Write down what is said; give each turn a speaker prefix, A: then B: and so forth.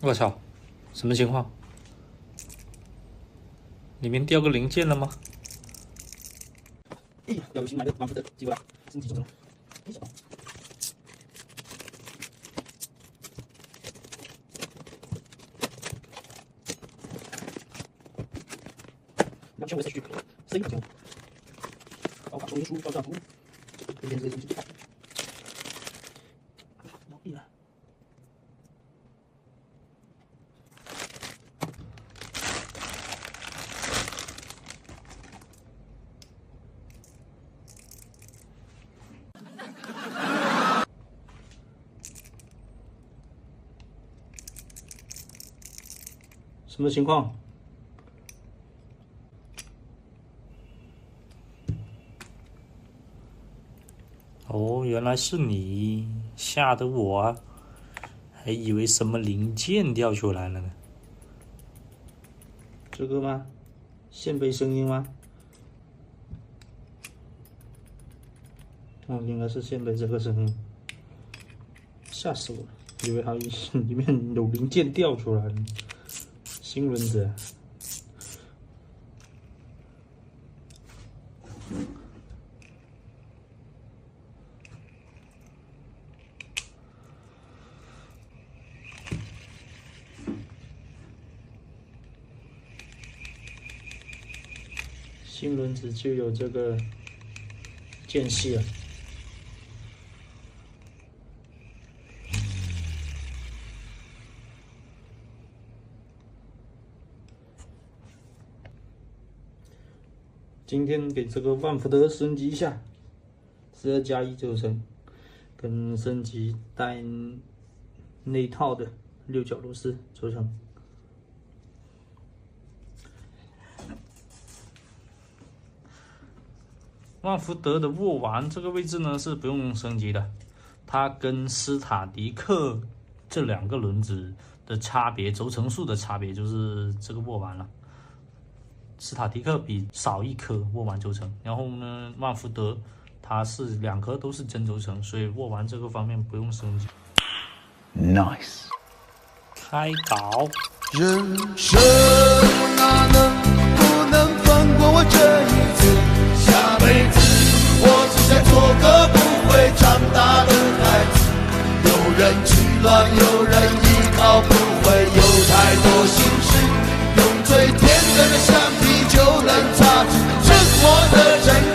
A: 我操，什么情况？里面掉个零件了吗？
B: 哎呀，有新买的万福德寄过来，升级组成。那全部是许可，谁不行？包括说明书、报价图，这些东西都看。毛病了。什么情况？
A: 哦，原来是你，吓得我还以为什么零件掉出来了呢。
B: 这个吗？线背声音吗？应该是线背这个声音，吓死我了，以为它里面有零件掉出来了，新轮子。新轮子就有这个间隙了。今天给这个万福德升级一下，12+1轴承，跟升级带内套的6角螺丝轴承。
A: 万福德的握腕这个位置呢是不用升级的，它跟斯塔迪克这两个轮子的差别，轴承数的差别就是这个握腕了。斯塔迪克比少一颗握腕轴承，然后呢，万福德它是2颗都是真轴承，所以握腕这个方面不用升级。
C: Nice，
A: 开搞。
C: 人生哪能不能放过我这一次？下辈子我只想做个不会长大的孩子。有人取暖，有人依靠，不会有太多心事。用最天真的橡皮就能擦去生活的真。